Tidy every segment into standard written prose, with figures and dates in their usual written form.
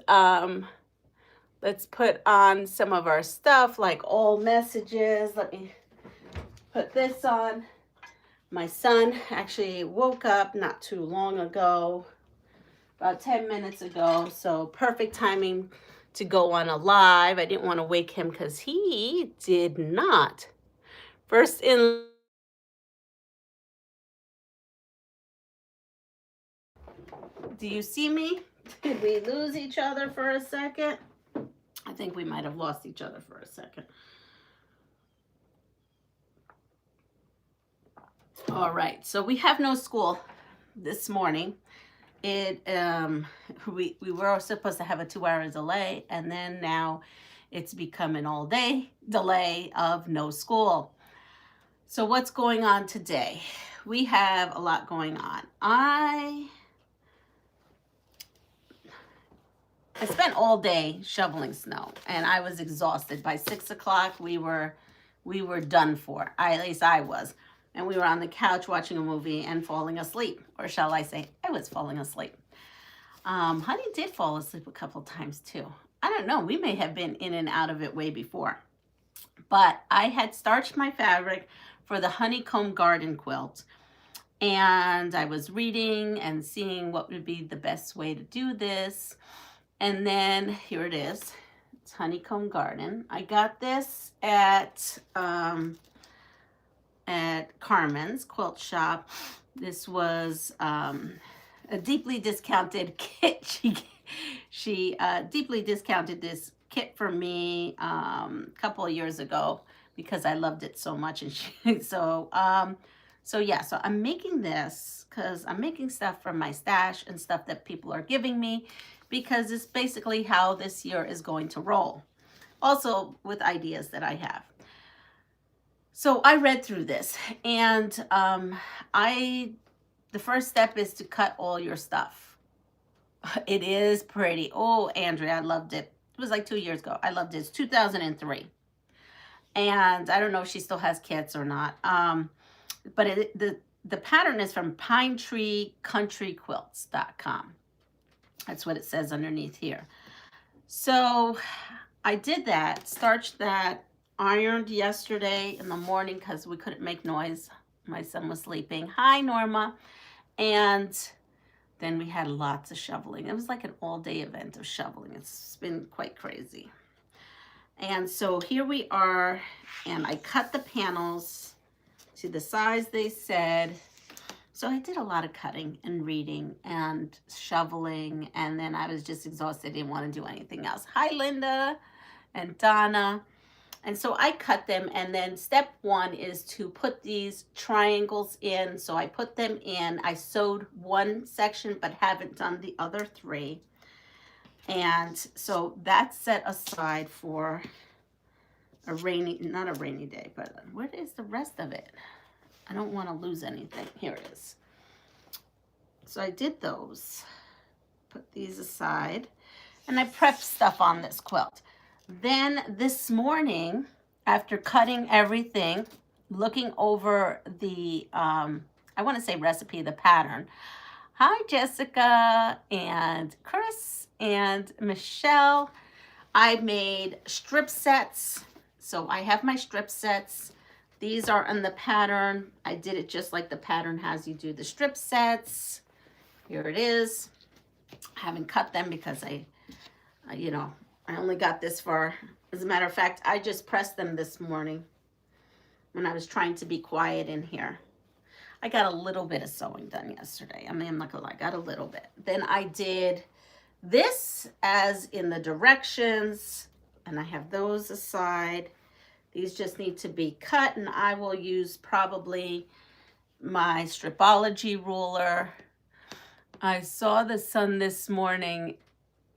And let's put on some of our stuff, like all messages. Let me put this on. My son actually woke up not too long ago, about 10 minutes ago, so perfect timing to go on a live. I didn't want to wake him because he did not. First in. Do you see me? Did we lose each other for a second? I think we might have lost each other for a second. All right, so we have no school this morning. We were supposed to have a 2-hour delay, and then now it's become an all-day delay of no school. So what's going on today? We have a lot going on. I spent all day shoveling snow, and I was exhausted. By 6 o'clock, we were done for. At least I was. And we were on the couch watching a movie and falling asleep. Or shall I say, I was falling asleep. Honey did fall asleep a couple times too. I don't know. We may have been in and out of it way before. But I had starched my fabric for the honeycomb garden quilt. And I was reading and seeing what would be the best way to do this. And then here it is. It's honeycomb garden. I got this at Carmen's quilt shop. This was a deeply discounted kit. She deeply discounted this kit for me a couple of years ago because I loved it so much. And so I'm making this because I'm making stuff from my stash and stuff that people are giving me, because it's basically how this year is going to roll. Also with ideas that I have. So I read through this, and the first step is to cut all your stuff. It is pretty. Oh, Andrea, I loved it. It was like 2 years ago. I loved it. It's 2003. And I don't know if she still has kits or not. But the pattern is from PinetreeCountryQuilts.com. That's what it says underneath here. So I did that, starched that, ironed yesterday in the morning because we couldn't make noise. My son was sleeping. Hi, Norma. And then we had lots of shoveling. It was like an all-day event of shoveling. It's been quite crazy. And so here we are, and I cut the panels to the size they said. So I did a lot of cutting and reading and shoveling, and then I was just exhausted. I didn't want to do anything else. Hi, Linda and Donna. And so I cut them, and then step 1 is to put these triangles in. So I put them in. I sewed one section, but haven't done the other 3. And so that's set aside for a not a rainy day, but where is the rest of it? I don't want to lose anything. Here it is. So I did those. Put these aside. And I prepped stuff on this quilt. Then this morning, after cutting everything, looking over the, I want to say recipe, the pattern. Hi, Jessica and Chris and Michelle. I made strip sets. So I have my strip sets. These are in the pattern. I did it just like the pattern has you do the strip sets. Here it is. I haven't cut them because I only got this far. As a matter of fact, I just pressed them this morning when I was trying to be quiet in here. I got a little bit of sewing done yesterday. I mean, I'm not gonna lie, I got a little bit. Then I did this as in the directions, and I have those aside. These just need to be cut, and I will use probably my Stripology ruler. I saw the sun this morning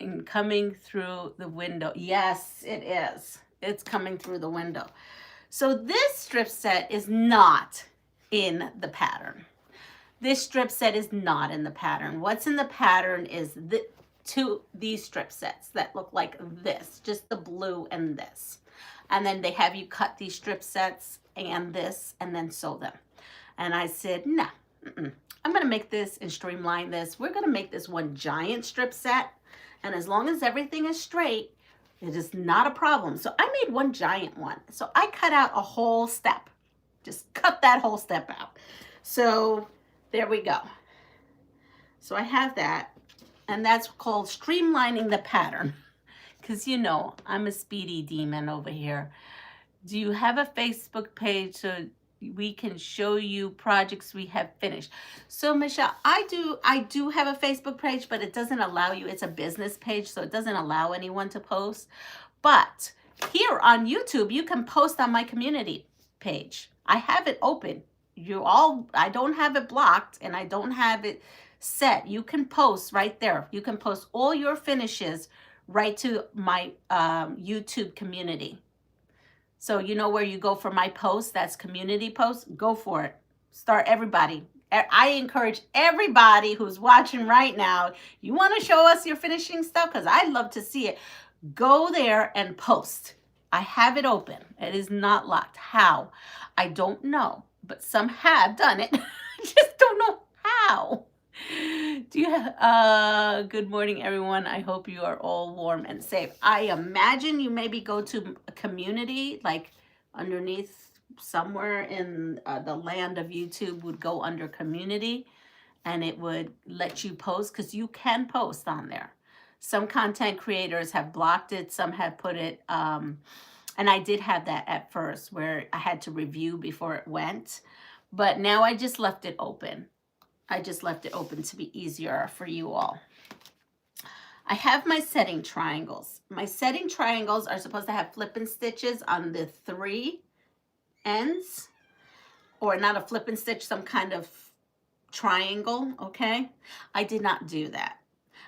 and coming through the window. Yes, it is. It's coming through the window. So this strip set is not in the pattern. This strip set is not in the pattern. What's in the pattern is these strip sets that look like this, just the blue and this. And then they have you cut these strip sets and this and then sew them. And I said, no, I'm gonna make this and streamline this. We're gonna make this one giant strip set. And as long as everything is straight, it is not a problem. So I made one giant one. So I cut out a whole step. Just cut that whole step out. So there we go. So I have that. And that's called streamlining the pattern. Because you know, I'm a speedy demon over here. Do you have a Facebook page so we can show you projects we have finished? So Michelle, I do have a Facebook page, but it doesn't allow you. It's a business page, so it doesn't allow anyone to post. But here on YouTube, you can post on my community page. I have it open. I don't have it blocked and I don't have it set. You can post right there. You can post all your finishes right to my YouTube community. So you know where you go for my post, that's community posts, go for it. Start everybody. I encourage everybody who's watching right now, you want to show us your finishing stuff? Because I'd love to see it. Go there and post. I have it open. It is not locked. How? I don't know, but some have done it. I just don't know how. Do you have, good morning, everyone. I hope you are all warm and safe. I imagine you maybe go to a community, like underneath somewhere in the land of YouTube would go under community and it would let you post because you can post on there. Some content creators have blocked it. Some have put it, and I did have that at first where I had to review before it went, but now I just left it open. I just left it open to be easier for you all. I have my setting triangles. My setting triangles are supposed to have flip and stitches on the 3 ends, or not a flip and stitch, some kind of triangle, okay? I did not do that.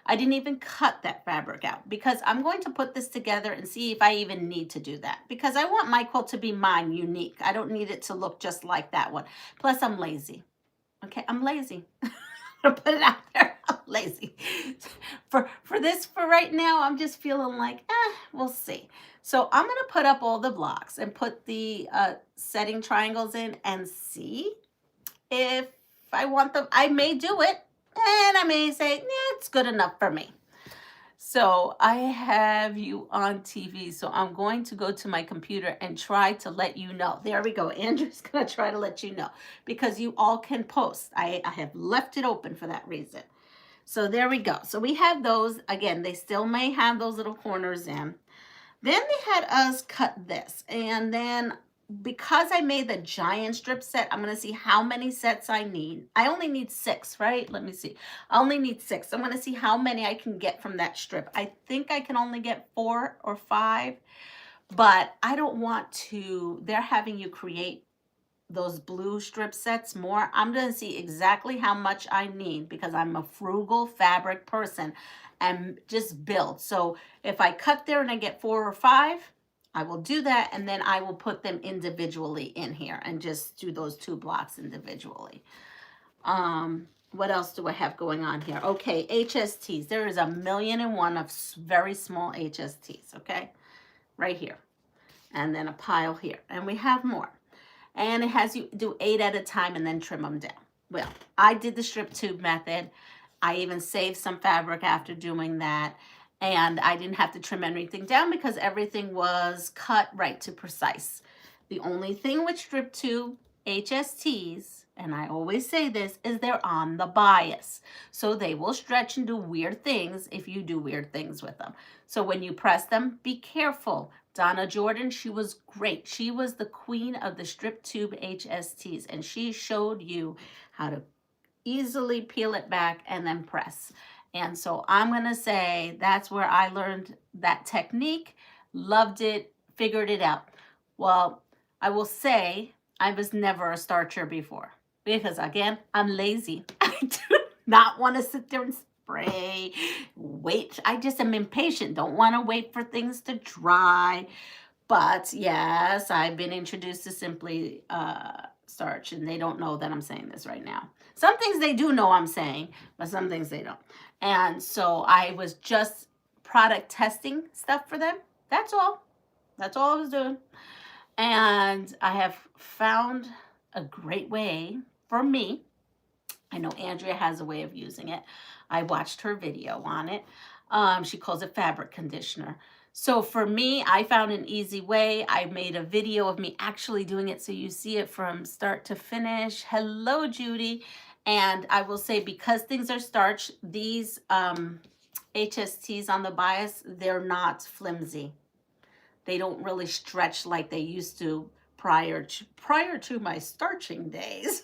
I didn't even cut that fabric out because I'm going to put this together and see if I even need to do that because I want my quilt to be mine, unique. I don't need it to look just like that one. Plus, I'm lazy. Okay, I'm lazy. I'll put it out there. I'm lazy. For right now, I'm just feeling like, we'll see. So I'm going to put up all the blocks and put the setting triangles in and see if I want them. I may do it, and I may say, it's good enough for me. So I have you on TV, so I'm going to go to my computer and try to let you know. There we go. Andrew's going to try to let you know because you all can post. I have left it open for that reason. So there we go. So we have those. Again, they still may have those little corners in. Then they had us cut this. And then because I made the giant strip set, I'm going to see how many sets I need. I only need 6, right? Let me see. I only need 6. I'm going to see how many I can get from that strip. I think I can only get 4 or 5, but I don't want to. They're having you create those blue strip sets more. I'm going to see exactly how much I need because I'm a frugal fabric person and just build. So if I cut there and I get 4 or 5, I will do that, and then I will put them individually in here and just do those 2 blocks individually. What else do I have going on here? Okay, HSTs. There is 1,000,001 of very small HSTs, okay? Right here. And then a pile here. And we have more. And it has you do 8 at a time and then trim them down. Well, I did the strip tube method. I even saved some fabric after doing that. And I didn't have to trim anything down because everything was cut right to precise. The only thing with strip tube HSTs, and I always say this, is they're on the bias. So they will stretch and do weird things if you do weird things with them. So when you press them, be careful. Donna Jordan, she was great. She was the queen of the strip tube HSTs, and she showed you how to easily peel it back and then press. And so I'm going to say that's where I learned that technique, loved it, figured it out. Well, I will say I was never a starcher before because, again, I'm lazy. I do not want to sit there and spray, wait. I just am impatient, don't want to wait for things to dry. But, yes, I've been introduced to Simply Starch, and they don't know that I'm saying this right now. Some things they do know I'm saying, but some things they don't. And so I was just product testing stuff for them. That's all. That's all I was doing. And I have found a great way for me. I know Andrea has a way of using it. I watched her video on it. She calls it fabric conditioner. So for me, I found an easy way. I made a video of me actually doing it so you see it from start to finish. Hello, Judy. And I will say, because things are starch, these HSTs on the bias, they're not flimsy. They don't really stretch like they used to prior to my starching days.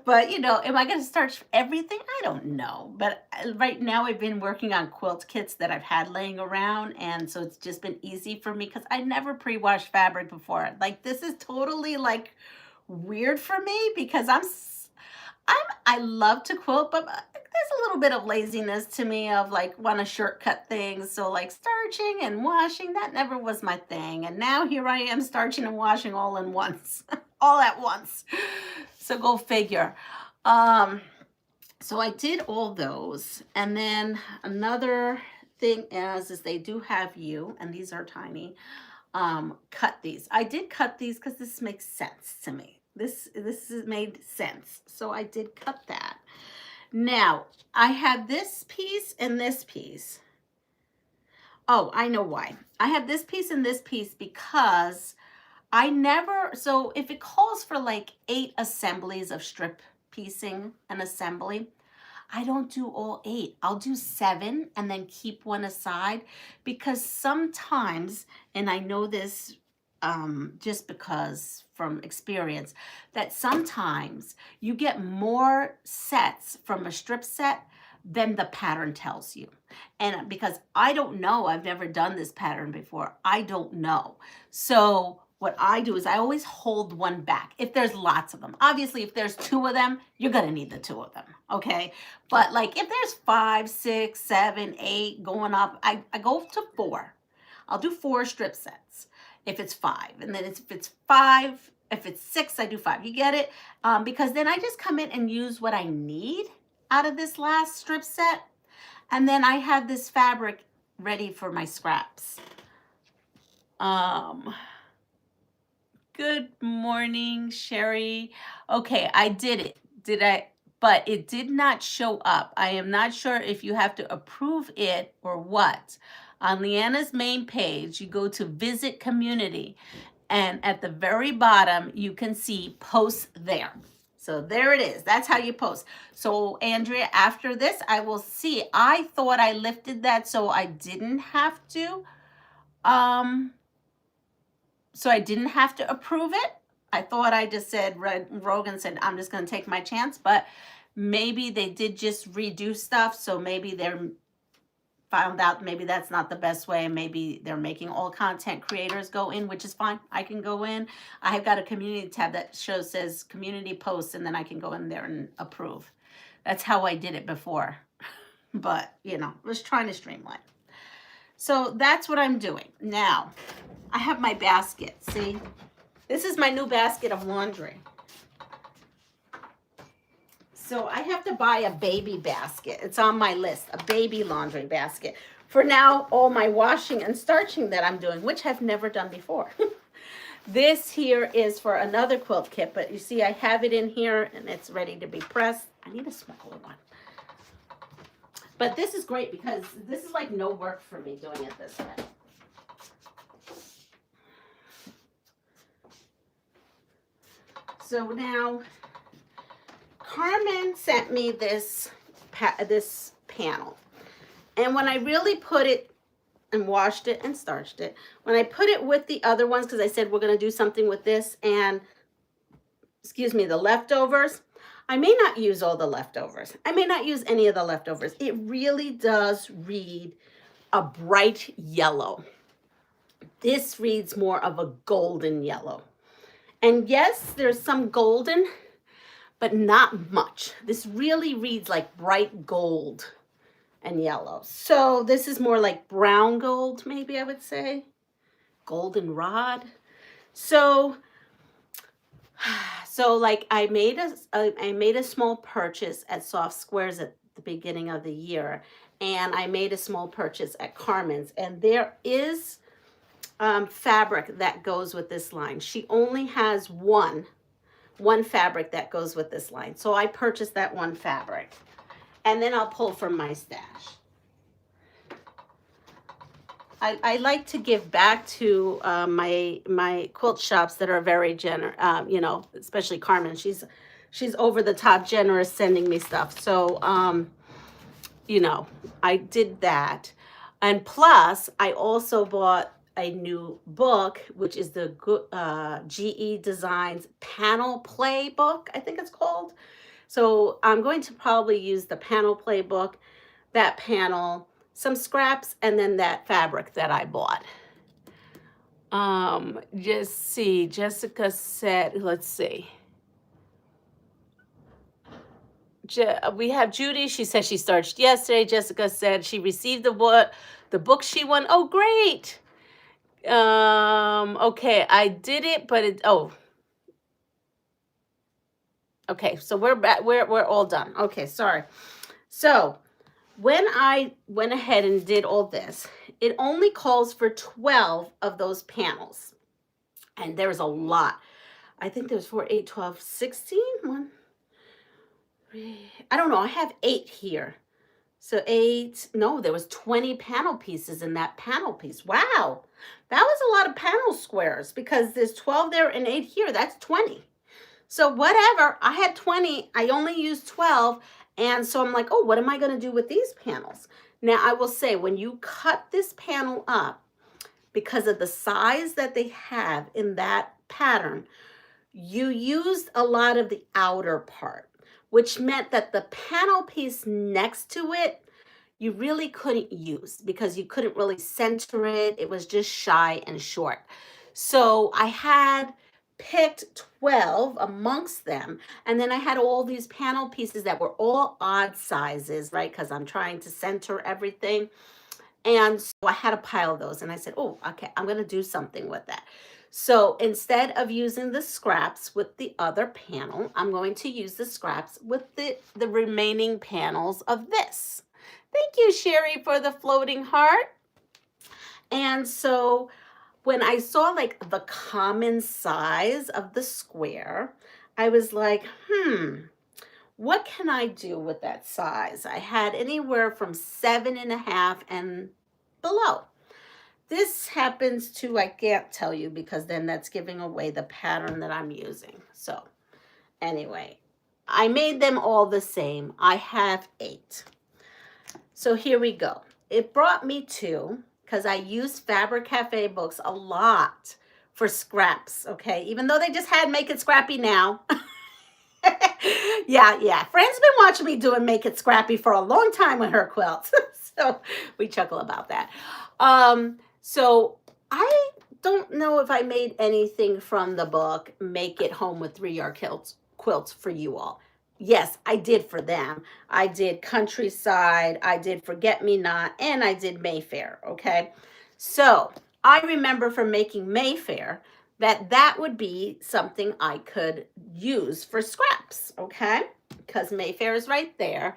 But, you know, am I going to starch everything? I don't know. But right now I've been working on quilt kits that I've had laying around. And so it's just been easy for me because I never pre-washed fabric before. Like, this is totally like weird for me because I love to quilt, but there's a little bit of laziness to me of like want to shortcut things. So like starching and washing, that never was my thing. And now here I am starching and washing all in once, all at once. So go figure. So I did all those. And then another thing is they do have you, and these are tiny, cut these. I did cut these because this makes sense to me. This made sense. So I did cut that. Now, I have this piece and this piece. Oh, I know why. I have this piece and this piece because I never, so if it calls for like 8 assemblies of strip piecing an assembly, I don't do all 8. I'll do 7 and then keep one aside because sometimes, and I know this just because from experience, that sometimes you get more sets from a strip set than the pattern tells you. And because I don't know, I've never done this pattern before, I don't know. So what I do is I always hold one back if there's lots of them. Obviously, if there's 2 of them, you're gonna need the 2 of them, okay? But like if there's 5, 6, 7, 8 going up, I go to 4. I'll do 4 strip sets if it's 5. And then if it's 5, if it's 6, I do 5. You get it? Because then I just come in and use what I need out of this last strip set. And then I have this fabric ready for my scraps. Good morning, Sherry. Okay, I did it. Did I? But it did not show up. I am not sure if you have to approve it or what. On Leanna's main page, you go to Visit Community, and at the very bottom, you can see Post There. So there it is. That's how you post. So Andrea, after this, I will see. I thought I lifted that so I didn't have to. So I didn't have to approve it. I thought I just said, Rogan said, I'm just going to take my chance. But maybe they did just redo stuff. So maybe they're found out maybe that's not the best way. Maybe they're making all content creators go in, which is fine. I can go in. I have got a community tab that says community posts, and then I can go in there and approve. That's how I did it before. But, you know, I was trying to streamline. So that's what I'm doing. Now, I have my basket. See, this is my new basket of laundry. So I have to buy a baby basket. It's on my list, a baby laundry basket. For now, all my washing and starching that I'm doing, which I've never done before. This here is for another quilt kit, but you see I have it in here and it's ready to be pressed. I need a smaller one. But this is great because this is like no work for me doing it this way. So now, Carmen sent me this panel. And when I really put it and washed it and starched it, when I put it with the other ones, because I said we're going to do something with this and, excuse me, the leftovers, I may not use all the leftovers. I may not use any of the leftovers. It really does read a bright yellow. This reads more of a golden yellow. And yes, there's some golden, but not much. This really reads like bright gold and yellow. So this is more like brown gold, maybe I would say. Goldenrod. So like I made a small purchase at Soft Squares at the beginning of the year, and I made a small purchase at Carmen's, and there is fabric that goes with this line. She only has one fabric that goes with this line, so I purchased that one fabric, and then I'll pull from my stash. I like to give back to my quilt shops that are very generous, you know, especially Carmen. She's over the top generous sending me stuff. So, you know, I did that. And plus, I also bought a new book, which is the GE Designs Panel Play book, I think it's called. So I'm going to probably use the Panel Play book, that panel, some scraps, and then that fabric that I bought. Just see, Jessica said, let's see. We have Judy. She said she started yesterday. Jessica said she received the book she won. Oh, great. Okay, I did it, but okay, so we're all done. Okay, sorry. So when I went ahead and did all this, it only calls for 12 of those panels. And there's a lot. I think there's 4, 8, 12, 16. 1, 3. I don't know. I have 8 here. So 8. No, there was 20 panel pieces in that panel piece. Wow. That was a lot of panel squares because there's 12 there and 8 here. That's 20. So whatever. I had 20. I only used 12. And so I'm like, oh, what am I going to do with these panels? Now, I will say, when you cut this panel up, because of the size that they have in that pattern, you used a lot of the outer part, which meant that the panel piece next to it, you really couldn't use because you couldn't really center it. It was just shy and short. So I had picked 12 amongst them, and then I had all these panel pieces that were all odd sizes, right? Because I'm trying to center everything. And so I had a pile of those, and I said, oh, okay, I'm going to do something with that. So instead of using the scraps with the other panel, I'm going to use the scraps with the remaining panels of this. Thank you, Sherry, for the floating heart. And so when I saw like the common size of the square, I was like, what can I do with that size? I had anywhere from 7.5 and below. This happens to, I can't tell you because then that's giving away the pattern that I'm using. So anyway, I made them all the same. I have 8. So here we go. It brought me to, because I use Fabric Cafe books a lot for scraps, okay? Even though they just had Make It Scrappy now. Yeah. Fran's been watching me doing Make It Scrappy for a long time with her quilts. So we chuckle about that. So I don't know if I made anything from the book, Make It Home with 3-Yard Quilts for you all. Yes, I did for them. I did Countryside, I did Forget Me Not, and I did Mayfair, okay? So I remember from making Mayfair that would be something I could use for scraps, okay? Because Mayfair is right there.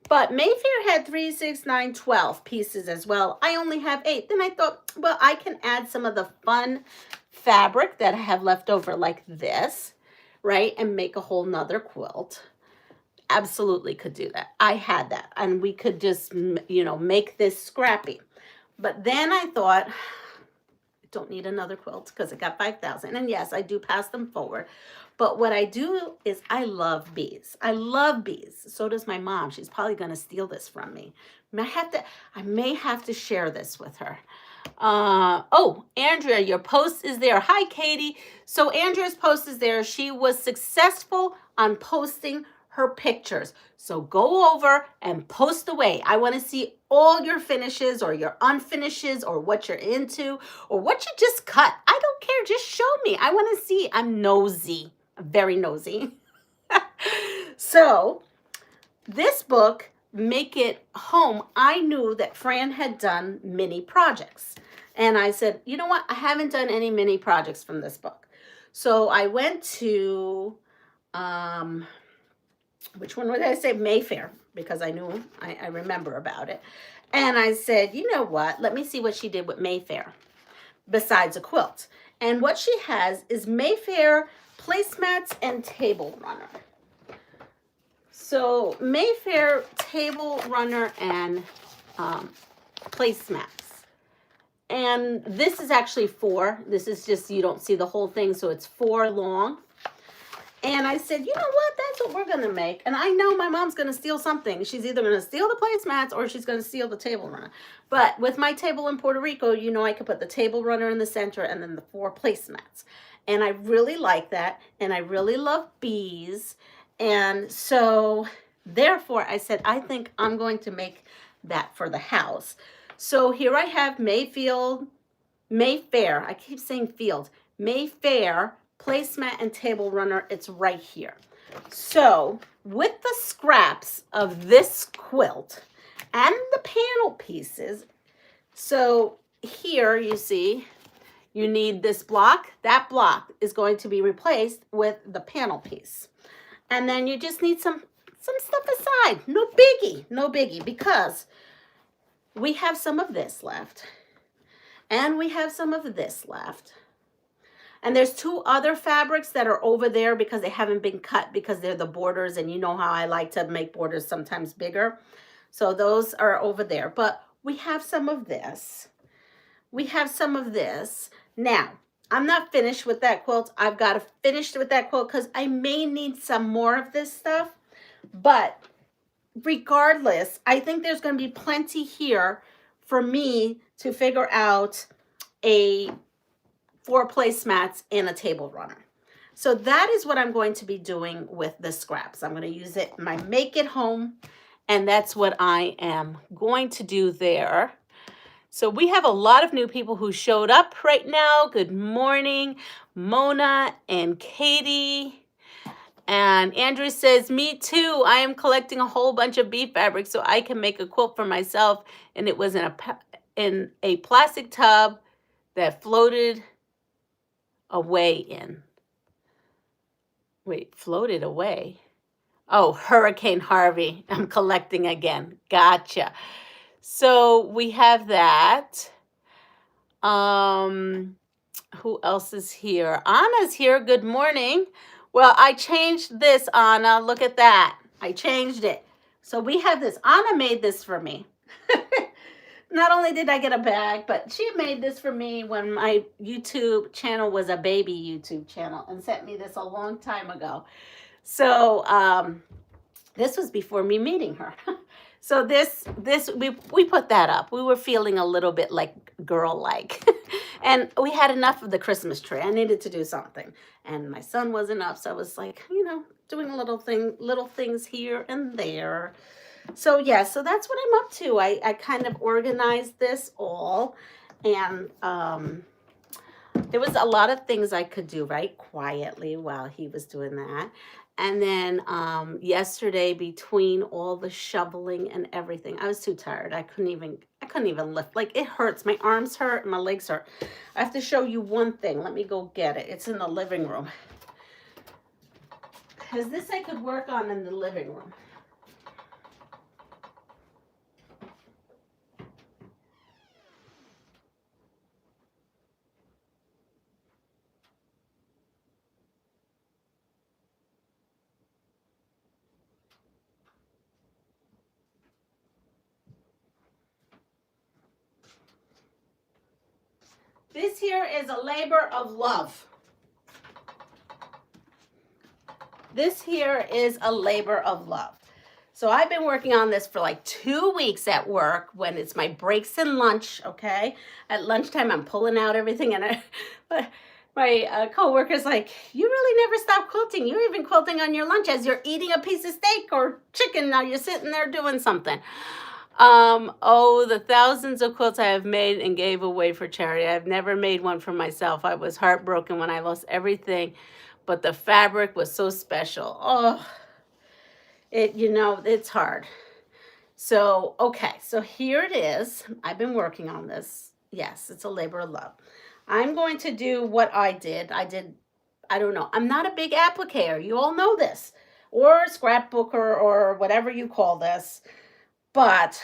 But Mayfair had 3, 6, 9, 12 pieces as well. I only have 8. Then I thought, well, I can add some of the fun fabric that I have left over like this, right? And make a whole nother quilt. Absolutely could do that. I had that. And we could just, you know, make this scrappy. But then I thought, don't need another quilt because it got 5,000. And yes, I do pass them forward. But what I do is I love bees. I love bees. So does my mom. She's probably going to steal this from me. I may have to share this with her. Oh, Andrea, your post is there. Hi, Katie. So Andrea's post is there. She was successful on posting her pictures. So go over and post away. I want to see all your finishes or your unfinishes or what you're into or what you just cut. I don't care. Just show me. I want to see. I'm nosy. I'm very nosy. So this book, Make It Home, I knew that Fran had done mini projects. And I said, you know what? I haven't done any mini projects from this book. So I went to, which one would I say? Mayfair, because I knew, I remember about it. And I said, you know what? Let me see what she did with Mayfair besides a quilt. And what she has is Mayfair placemats and table runner. So Mayfair table runner and placemats. And this is actually 4. This is just, you don't see the whole thing, so it's 4 long. And I said, you know what? That's what we're going to make. And I know my mom's going to steal something. She's either going to steal the placemats or she's going to steal the table runner. But with my table in Puerto Rico, you know, I could put the table runner in the center and then the 4 placemats. And I really like that. And I really love bees. And so therefore I said, I think I'm going to make that for the house. So here I have Mayfair, I keep saying field, Mayfair placemat and table runner. It's right here. So with the scraps of this quilt and the panel pieces, so here you see, you need this block. That block is going to be replaced with the panel piece. And then you just need some stuff aside. No biggie, no biggie, because we have some of this left. And we have some of this left. And there's 2 other fabrics that are over there because they haven't been cut because they're the borders. And you know how I like to make borders sometimes bigger. So those are over there. But we have some of this. We have some of this. Now, I'm not finished with that quilt. I've got to finish with that quilt because I may need some more of this stuff. But regardless, I think there's going to be plenty here for me to figure out a 4 placemats and a table runner. So that is what I'm going to be doing with the scraps. I'm going to use it in my make it home, and that's what I am going to do there. So we have a lot of new people who showed up right now. Good morning, Mona and Katie. And Andrew says, me too. I am collecting a whole bunch of bee fabric so I can make a quilt for myself. And it was in a plastic tub that floated away in. Wait, floated away? Oh, Hurricane Harvey. I'm collecting again. Gotcha. So we have that. Who else is here? Anna's here. Good morning. Well, I changed this, Anna. Look at that. I changed it. So we have this. Anna made this for me. Not only did I get a bag, but she made this for me when my YouTube channel was a baby YouTube channel and sent me this a long time ago. So this was before me meeting her. So we put that up. We were feeling a little bit like girl-like. And we had enough of the Christmas tree. I needed to do something. And my son wasn't up, so I was like, you know, doing little things here and there. So yeah, so that's what I'm up to. I kind of organized this all, and there was a lot of things I could do right quietly while he was doing that. And then yesterday, between all the shoveling and everything, I was too tired. I couldn't even lift. Like, it hurts. My arms hurt and my legs hurt. I have to show you one thing. Let me go get it. It's in the living room. Because this I could work on in the living room. This here is a labor of love. This here is a labor of love. So I've been working on this for like 2 weeks at work when it's my breaks and lunch, okay? At lunchtime, I'm pulling out everything, and my co-worker's like, you really never stop quilting. You're even quilting on your lunch as you're eating a piece of steak or chicken. Now you're sitting there doing something. Oh, the thousands of quilts I have made and gave away for charity. I've never made one for myself. I was heartbroken when I lost everything, but the fabric was so special. Oh, it's hard. So, okay, so here it is. I've been working on this. Yes, it's a labor of love. I'm going to do what I did. I don't know. I'm not a big applicator. You all know this. Or scrapbooker or whatever you call this. But,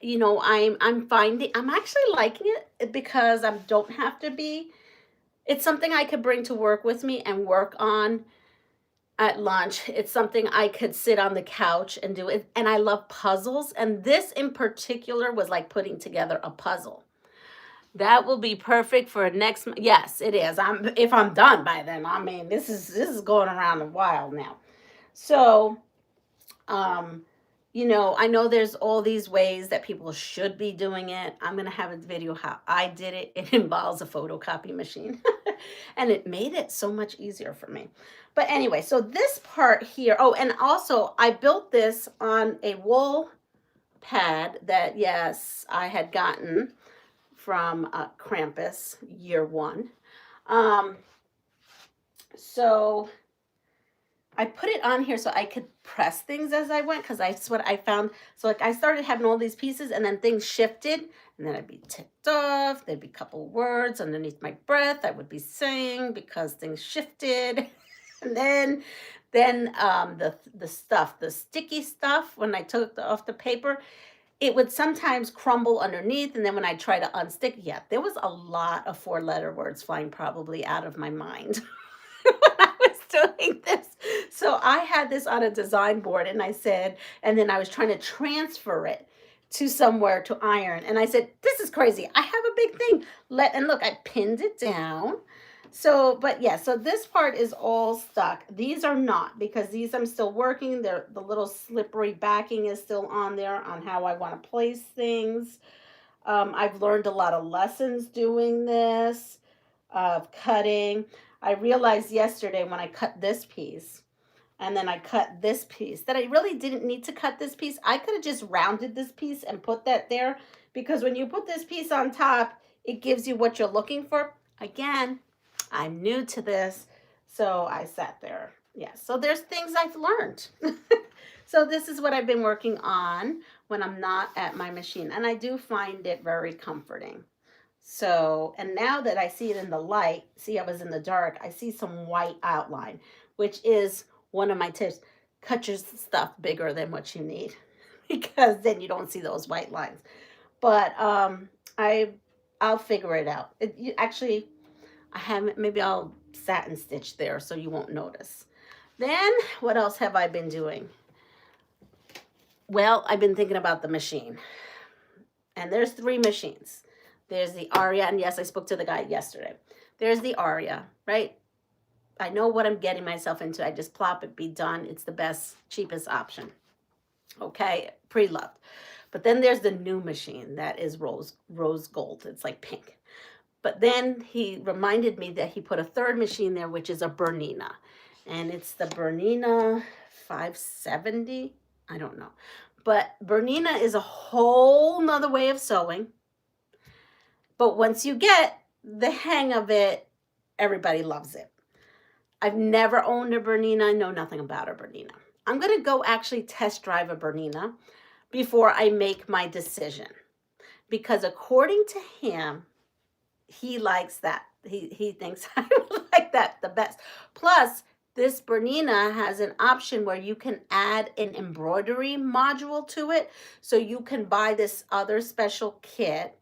I'm actually liking it because I don't have to be. It's something I could bring to work with me and work on at lunch. It's something I could sit on the couch and do it. And I love puzzles. And this in particular was like putting together a puzzle. That will be perfect for next month. Yes, it is. If I'm done by then. I mean, this is going around a while now. So, um, I know there's all these ways that people should be doing it. I'm gonna have a video how I did it. It involves a photocopy machine, and it made it so much easier for me. But anyway, so this part here. Oh, and also I built this on a wool pad that, yes, I had gotten from Krampus year one. Um, so I put it on here so I could press things as I went, because that's what I found. So like I started having all these pieces and then things shifted, and then I'd be ticked off. There'd be a couple words underneath my breath I would be saying because things shifted. And then the stuff, the sticky stuff, when I took off the paper, it would sometimes crumble underneath, and then when I try to unstick, yeah, there was a lot of four-letter words flying probably out of my mind when I was doing this. So I had this on a design board, and I said, and then I was trying to transfer it to somewhere to iron, and I said, this is crazy. I have a big thing. And look, I pinned it down. So, but yeah, so this part is all stuck. These are not, because these I'm still working. The little slippery backing is still on there on how I want to place things. I've learned a lot of lessons doing this, of cutting. I realized yesterday when I cut this piece and then I cut this piece that I really didn't need to cut this piece. I could have just rounded this piece and put that there, because when you put this piece on top, it gives you what you're looking for. Again, I'm new to this, so I sat there. Yes, so there's things I've learned. So this is what I've been working on when I'm not at my machine, and I do find it very comforting. So, and now that I see it in the light, see, I was in the dark, I see some white outline, which is one of my tips. Cut your stuff bigger than what you need, because then you don't see those white lines. But I'll figure it out. Actually, I haven't. Maybe I'll satin stitch there so you won't notice. Then what else have I been doing? Well, I've been thinking about the machine, and there's 3 machines. There's the Aria, and yes, I spoke to the guy yesterday. There's the Aria, right? I know what I'm getting myself into. I just plop it, be done. It's the best, cheapest option. Okay, pre-loved. But then there's the new machine that is rose gold. It's like pink. But then he reminded me that he put a 3rd machine there, which is a Bernina. And it's the Bernina 570. I don't know. But Bernina is a whole nother way of sewing. But once you get the hang of it, everybody loves it. I've never owned a Bernina. I know nothing about a Bernina. I'm going to go actually test drive a Bernina before I make my decision. Because according to him, he likes that. He thinks I would like that the best. Plus, this Bernina has an option where you can add an embroidery module to it. So you can buy this other special kit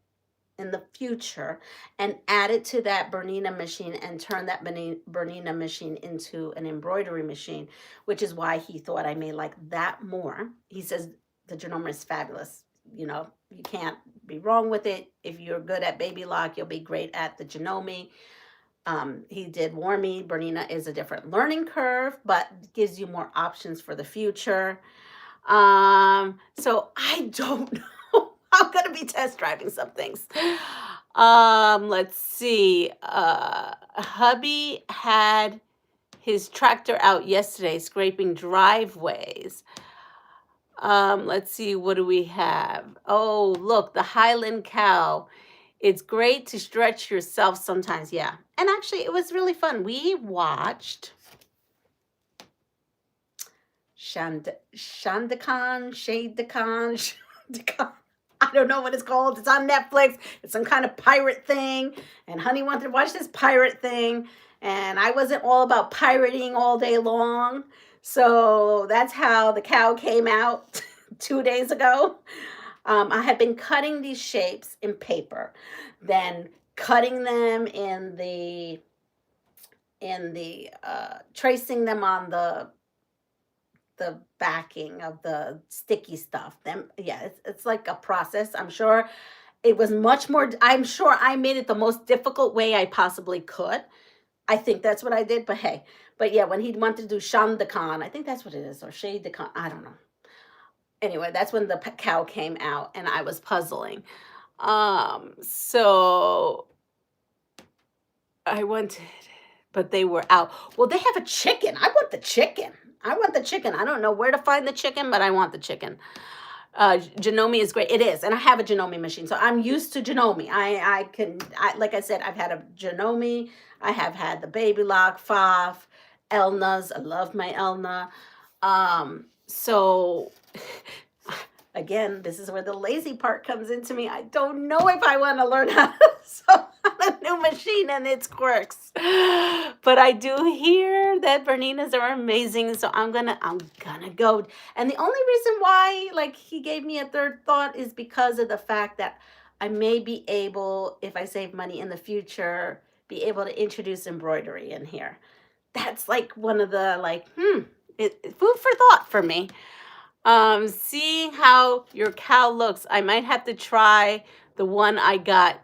in the future and add it to that Bernina machine and turn that Bernina machine into an embroidery machine, which is why he thought I may like that more. He says the Janoma is fabulous. You can't be wrong with it. If you're good at baby lock, you'll be great at the Janome. He did warn me, Bernina is a different learning curve, but gives you more options for the future. So I don't know. I'm going to be test driving some things. Let's see. Hubby had his tractor out yesterday scraping driveways. Let's see, what do we have? Oh, look, the Highland cow. It's great to stretch yourself sometimes, yeah. And actually, it was really fun. We watched Shandakan. I don't know what it's called. It's on Netflix. It's some kind of pirate thing. And Honey wanted to watch this pirate thing. And I wasn't all about pirating all day long. So that's how the cow came out 2 days ago. I had been cutting these shapes in paper, then cutting them in the tracing them on the backing of the sticky stuff. Then yeah, it's like a process. I'm sure It was much more, I'm sure I made it the most difficult way I possibly could. I think that's what I did, but hey. But yeah, when he wanted to do Shandakan, I think that's what it is, or Shade Dakan, I don't know. Anyway, that's when the cow came out and I was puzzling. So I wanted, but they were out. Well, they have a chicken. I want the chicken. I want the chicken. I don't know where to find the chicken, but I want the chicken. Janome is great. It is, and I have a Janome machine, so I'm used to Janome. Like I said, I've had a Janome. I have had the Baby Lock, Faf, Elna's. I love my Elna. So again, this is where the lazy part comes into me. I don't know if I want to learn how to sew on a new machine and its quirks. But I do hear that Berninas are amazing, so I'm gonna go. And the only reason why, like, he gave me a third thought is because of the fact that I may be able, if I save money in the future, be able to introduce embroidery in here. That's like one of the, like, food for thought for me. See how your cow looks. I might have to try the one I got.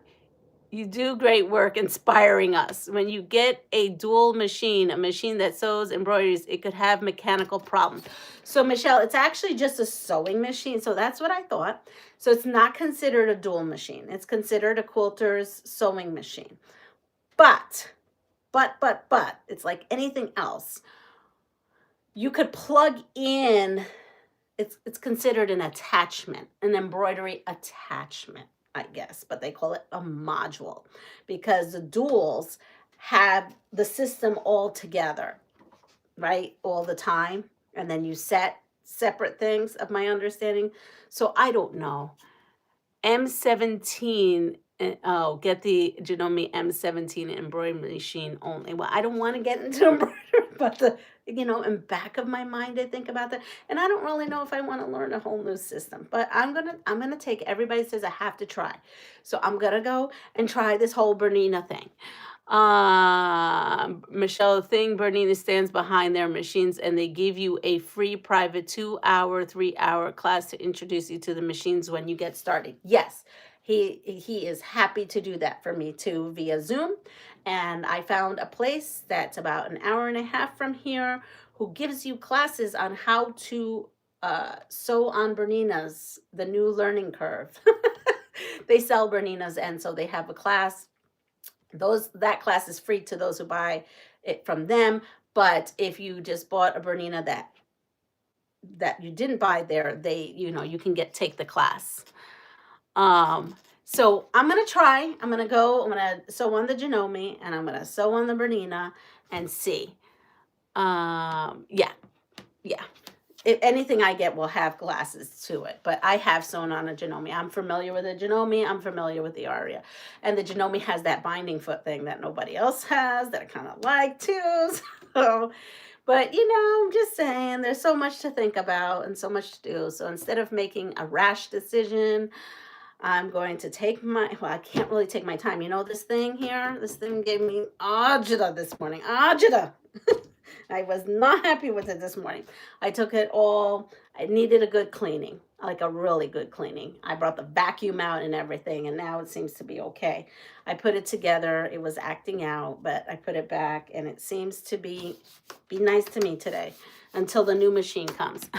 You do great work inspiring us. When you get a dual machine, a machine that sews, embroideries, it could have mechanical problems. So Michelle, it's actually just a sewing machine. So that's what I thought. So it's not considered a dual machine. It's considered a quilter's sewing machine. But, it's like anything else. You could plug in, it's considered an attachment, an embroidery attachment, I guess, but they call it a module because the duals have the system all together, right? All the time. And then you set separate things, of my understanding. So I don't know. M17, oh, get the Janome M17 embroidery machine only. Well, I don't want to get into embroidery, but in back of my mind, I think about that. And I don't really know if I want to learn a whole new system, but I'm gonna take, everybody says I have to try. So I'm gonna go and try this whole Bernina thing. Michelle Thing, Bernina stands behind their machines and they give you a free private 2-hour, 3-hour class to introduce you to the machines when you get started. Yes, he is happy to do that for me too via Zoom. And I found a place that's about an hour and a half from here who gives you classes on how to sew on Berninas, the new learning curve. They sell Berninas, and so they have a class. That class is free to those who buy it from them. But if you just bought a Bernina that you didn't buy there, you can take the class. So I'm gonna try. I'm gonna sew on the Janome and I'm gonna sew on the Bernina and see. Yeah. If anything I get will have glasses to it, but I have sewn on a Janome. I'm familiar with a Janome. I'm familiar with the Aria. And the Janome has that binding foot thing that nobody else has that I kind of like too. So, but I'm just saying there's so much to think about and so much to do. So instead of making a rash decision, I'm going to take I can't really take my time. This thing here, this thing gave me agita this morning. Agita. I was not happy with it this morning. I took it all. I needed a good cleaning, like a really good cleaning. I brought the vacuum out and everything, and now it seems to be okay. I put it together. It was acting out, but I put it back, and it seems to be nice to me today until the new machine comes.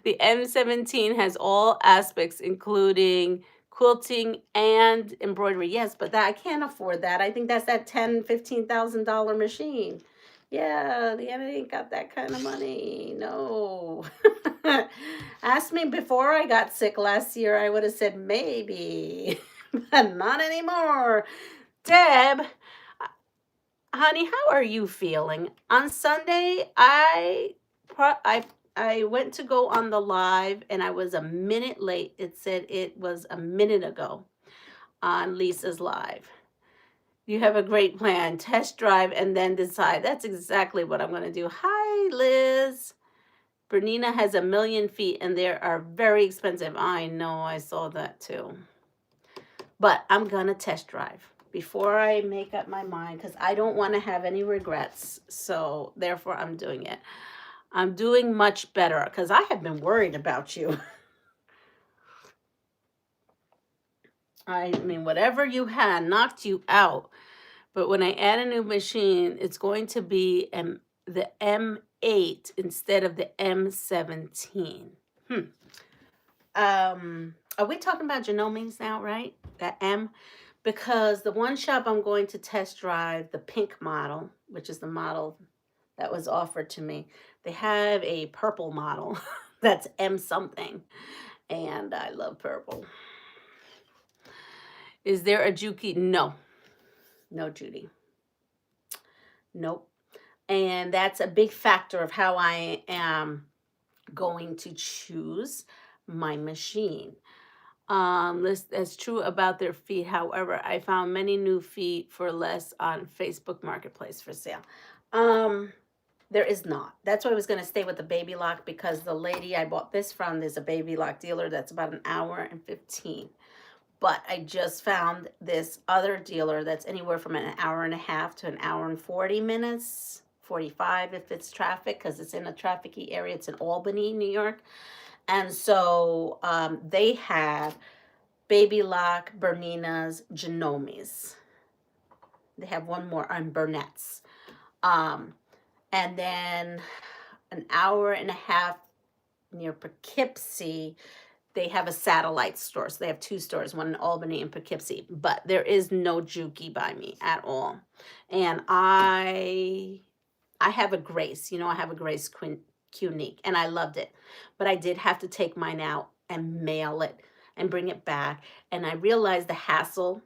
The M17 has all aspects, including quilting and embroidery. Yes, but I can't afford that. I think that's that $10,000, $15,000 machine. Yeah, the enemy ain't got that kind of money. No. Ask me before I got sick last year, I would have said maybe, but not anymore. Deb, honey, how are you feeling? On Sunday, I went to go on the live and I was a minute late. It said it was a minute ago on Lisa's live. You have a great plan. Test drive and then decide. That's exactly what I'm going to do. Hi, Liz. Bernina has 1,000,000 feet and they are very expensive. I know. I saw that too. But I'm going to test drive before I make up my mind because I don't want to have any regrets. So therefore, I'm doing it. I'm doing much better because I have been worried about you. I mean, whatever you had knocked you out. But when I add a new machine, it's going to be the M8 instead of the M17. Hmm. Are we talking about genomics now, right? That M? Because the one shop I'm going to test drive, the pink model, which is the model that was offered to me, they have a purple model that's M something. And I love purple. Is there a Juki? No. No, Judy. Nope. And that's a big factor of how I am going to choose my machine. That's true about their feet. However, I found many new feet for less on Facebook Marketplace for sale. There is not. That's why I was going to stay with the Baby Lock, because the lady I bought this from, there's a Baby Lock dealer that's about an hour and 15. But I just found this other dealer that's anywhere from an hour and a half to an hour and 40 minutes, 45 if it's traffic, because it's in a trafficy area. It's in Albany, New York. And so they have Baby Lock, Bernina's, Genomes. They have one more on Burnett's. And then an hour and a half near Poughkeepsie, they have a satellite store. So they have two stores, one in Albany and Poughkeepsie. But there is no Juki by me at all. And I have a Grace. You know, I have a Grace Unique, and I loved it. But I did have to take mine out and mail it and bring it back. And I realized the hassle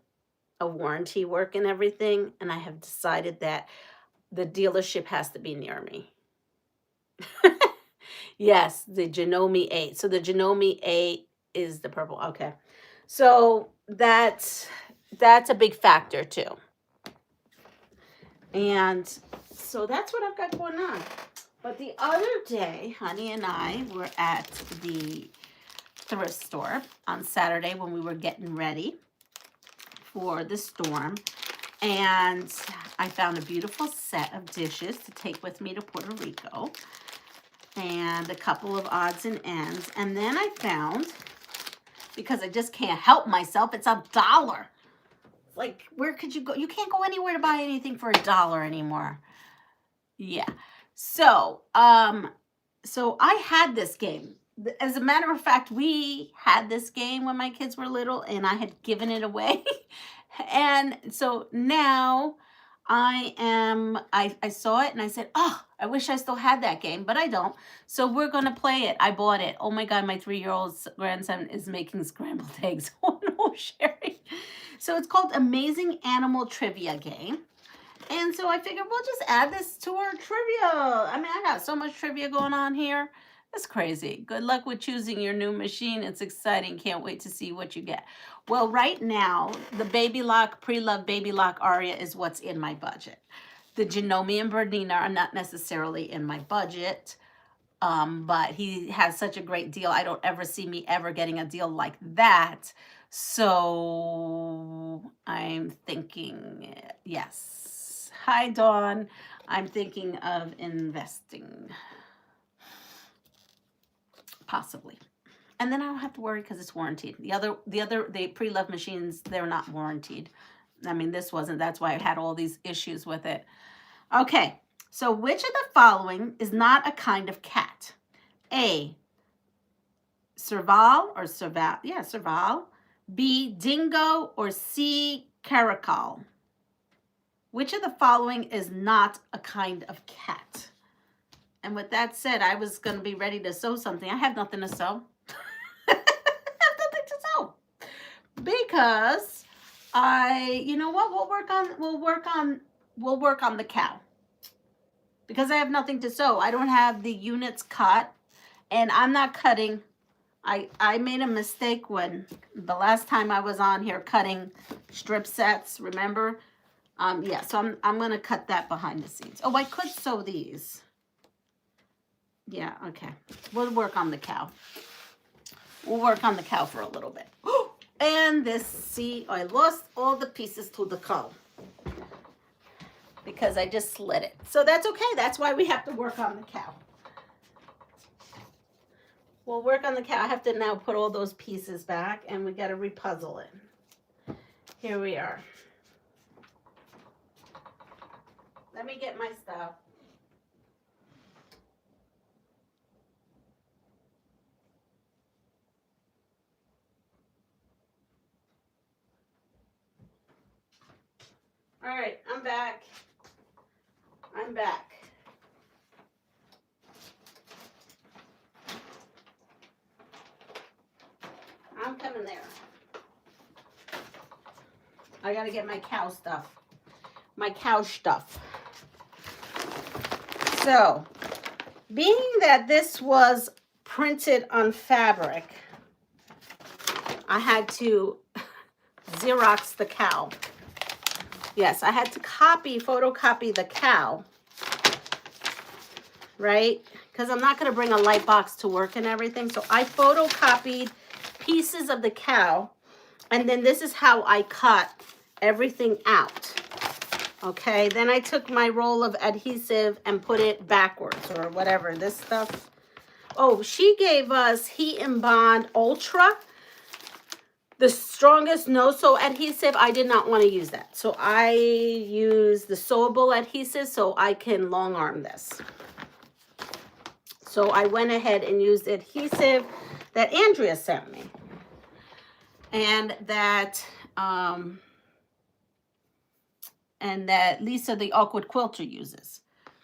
of warranty work and everything. And I have decided that the dealership has to be near me. Yes, the Genome 8. So the Genome 8 is the purple. Okay. So that's a big factor too. And so that's what I've got going on. But the other day, Honey and I were at the thrift store on Saturday when we were getting ready for the storm. And I found a beautiful set of dishes to take with me to Puerto Rico. And a couple of odds and ends. And then I found, because I just can't help myself, it's $1. Like, where could you go? You can't go anywhere to buy anything for $1 anymore. Yeah. So, so I had this game. As a matter of fact, we had this game when my kids were little, and I had given it away. And so now I saw it and I said, oh, I wish I still had that game, but I don't. So we're going to play it. I bought it. Oh my God, my 3-year-old grandson is making scrambled eggs. Oh no, Sherry. So it's called Amazing Animal Trivia Game. And so I figured we'll just add this to our trivia. I mean, I got so much trivia going on here. That's crazy. Good luck with choosing your new machine. It's exciting. Can't wait to see what you get. Well, right now, the Baby Lock, Pre-Loved Baby Lock Aria is what's in my budget. The Genome and Bernina are not necessarily in my budget, but he has such a great deal. I don't ever see me ever getting a deal like that. So I'm thinking, yes. Hi, Dawn. I'm thinking of investing. Possibly. And then I don't have to worry because it's warranted. The pre-loved machines, they're not warranted. I mean, this wasn't. That's why I had all these issues with it. Okay, so which of the following is not a kind of cat? A, serval or serval. Yeah, serval. B, dingo, or C, caracal. Which of the following is not a kind of cat? And with that said, I was going to be ready to sew something. I have nothing to sew. I have nothing to sew. Because you know what? We'll work on the cow. Because I have nothing to sew. I don't have the units cut. And I'm not cutting. I made a mistake when the last time I was on here cutting strip sets, remember? Yeah, so I'm going to cut that behind the scenes. Oh, I could sew these. Yeah, okay. We'll work on the cow. We'll work on the cow for a little bit. And this, see, I lost all the pieces to the cow. Because I just slit it. So that's okay. That's why we have to work on the cow. We'll work on the cow. I have to now put all those pieces back and we got to repuzzle it. Here we are. Let me get my stuff. All right, I'm back. I'm back. I'm coming there. I gotta get my cow stuff. My cow stuff. So, being that this was printed on fabric, I had to Xerox the cow. Yes, I had to photocopy the cow, right? Because I'm not going to bring a light box to work and everything. So I photocopied pieces of the cow, and then this is how I cut everything out. Okay, then I took my roll of adhesive and put it backwards or whatever, this stuff. Oh, she gave us Heat and Bond Ultra, the strongest no-sew adhesive. I did not want to use that. So I use the sewable adhesive so I can long arm this. So I went ahead and used adhesive that Andrea sent me. And that Lisa, the awkward quilter, uses.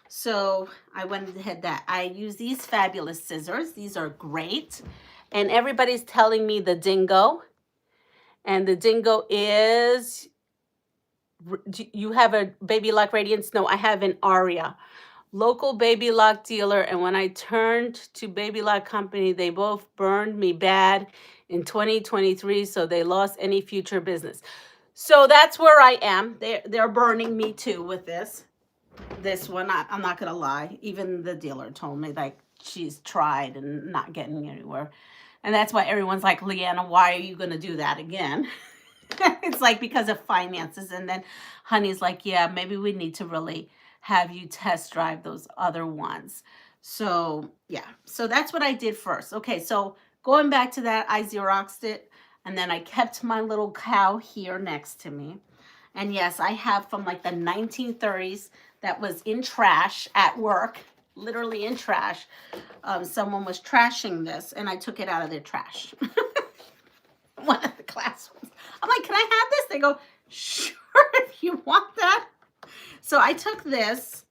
So I went ahead that. I use these fabulous scissors. These are great. And everybody's telling me the Dingo. And the Dingo is, you have a Baby Lock Radiance? No, I have an Aria. Local Baby Lock dealer. And when I turned to Baby Lock Company, they both burned me bad in 2023. So they lost any future business. So that's where I am. They're burning me too with this one. I'm not gonna lie. Even the dealer told me like she's tried and not getting anywhere, and that's why everyone's like, Leanna, why are you gonna do that again? It's like because of finances. And then Honey's like, yeah, maybe we need to really have you test drive those other ones. So yeah, so that's what I did first. Okay, so going back to that, I Xeroxed it. And then I kept my little cow here next to me. And yes, I have from like the 1930s that was in trash at work, literally in trash. Someone was trashing this and I took it out of their trash. One of the classrooms. I'm like, can I have this? They go, sure, if you want that. So I took this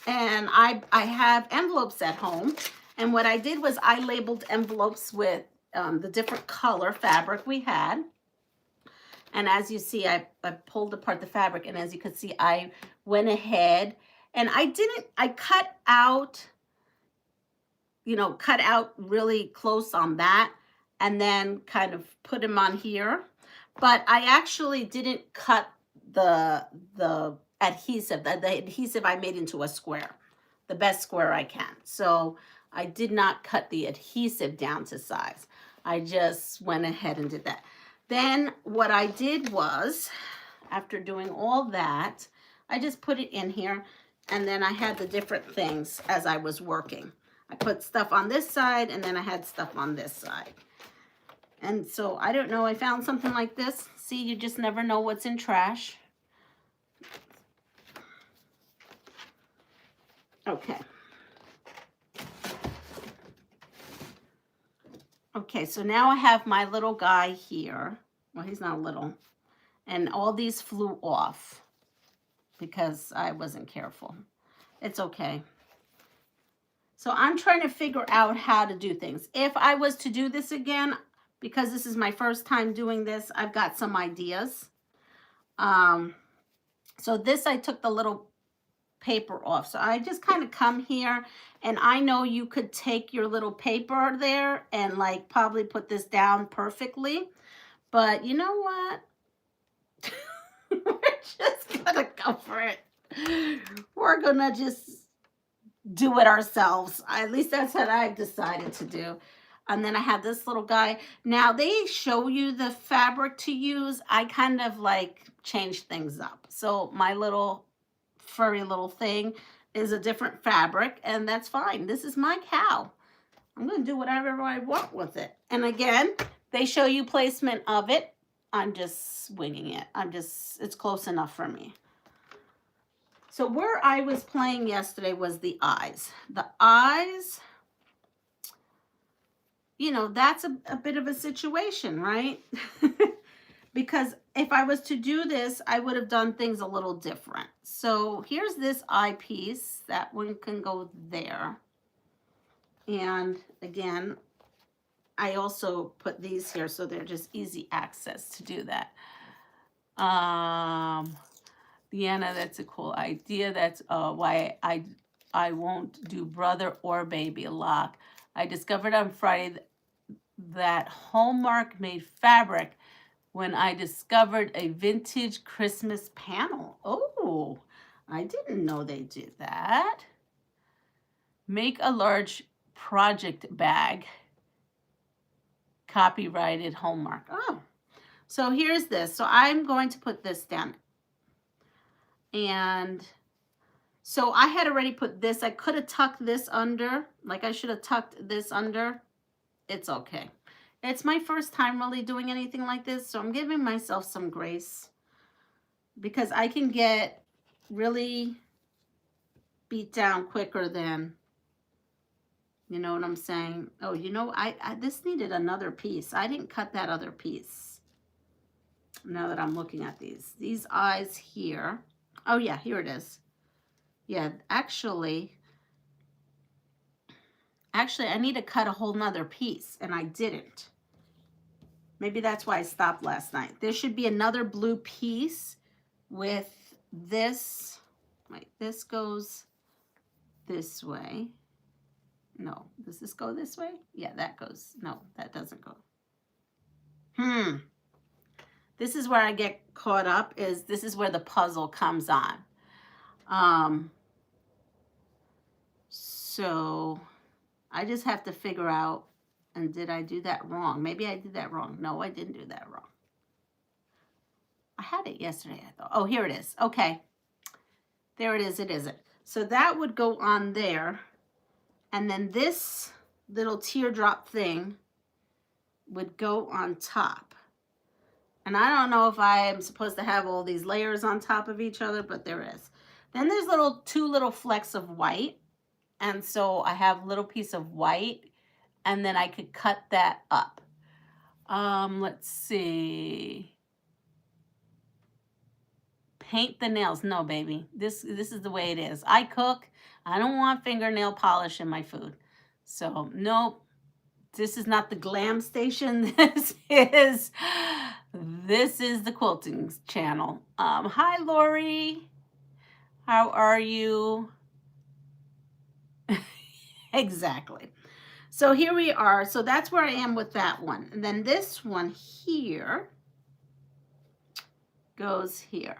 and I have envelopes at home. And what I did was I labeled envelopes with the different color fabric we had. And as you see, I pulled apart the fabric, and as you could see, I went ahead and I cut out, cut out really close on that and then kind of put them on here. But I actually didn't cut the adhesive. The adhesive I made into a square, the best square I can. So I did not cut the adhesive down to size. I just went ahead and did that. Then what I did was, after doing all that, I just put it in here, and then I had the different things as I was working. I put stuff on this side, and then I had stuff on this side. And so, I don't know, I found something like this. See, you just never know what's in trash. Okay. Okay, so now I have my little guy here. Well, he's not little. And all these flew off because I wasn't careful. It's okay. So I'm trying to figure out how to do things. If I was to do this again, because this is my first time doing this, I've got some ideas. So this, I took the little paper off. So I just kind of come here, and I know you could take your little paper there and like probably put this down perfectly, but you know what? We're just gonna go for it. We're gonna just do it ourselves. At least that's what I've decided to do. And then I have this little guy. Now they show you the fabric to use. I kind of like changed things up. So my little furry little thing is a different fabric, and that's fine. This is my cow. I'm going to do whatever I want with it. And again, they show you placement of it. I'm just winging it. It's close enough for me. So where I was playing yesterday was the eyes. The eyes, you know, that's a bit of a situation, right? Because if I was to do this, I would have done things a little different. So here's this eye piece. That one can go there. And again, I also put these here so they're just easy access to do that. Deanna, that's a cool idea. That's why I won't do brother or baby lock. I discovered on Friday that Hallmark made fabric when I discovered a vintage Christmas panel. Oh, I didn't know they did that. Make a large project bag. Copyrighted Hallmark. Oh, so here's this. So I'm going to put this down. And so I had already put this. I could have tucked this under. Like I should have tucked this under. It's okay. It's my first time really doing anything like this. So I'm giving myself some grace. Because I can get really beat down quicker than, you know what I'm saying? Oh, you know, this needed another piece. I didn't cut that other piece. Now that I'm looking at these eyes here. Oh yeah, here it is. Yeah, actually I need to cut a whole nother piece and I didn't. Maybe that's why I stopped last night. There should be another blue piece with this. Wait, this goes this way. No, does this go this way? Yeah, that goes. No, that doesn't go. This is where I get caught up, this is where the puzzle comes on. So I just have to figure out, and did I do that wrong? Maybe I did that wrong. No, I didn't do that wrong. I had it yesterday, I thought. Oh, here it is. Okay. There it is. It isn't. So that would go on there. And then this little teardrop thing would go on top. And I don't know if I am supposed to have all these layers on top of each other, but there is. Then there's two little flecks of white. And so I have a little piece of white, and then I could cut that up. Let's see. Paint the nails. No, baby. This is the way it is. I cook. I don't want fingernail polish in my food. So, nope. This is not the glam station. This is the quilting channel. Hi, Lori. How are you? Exactly. So here we are. So that's where I am with that one. And then this one here goes here.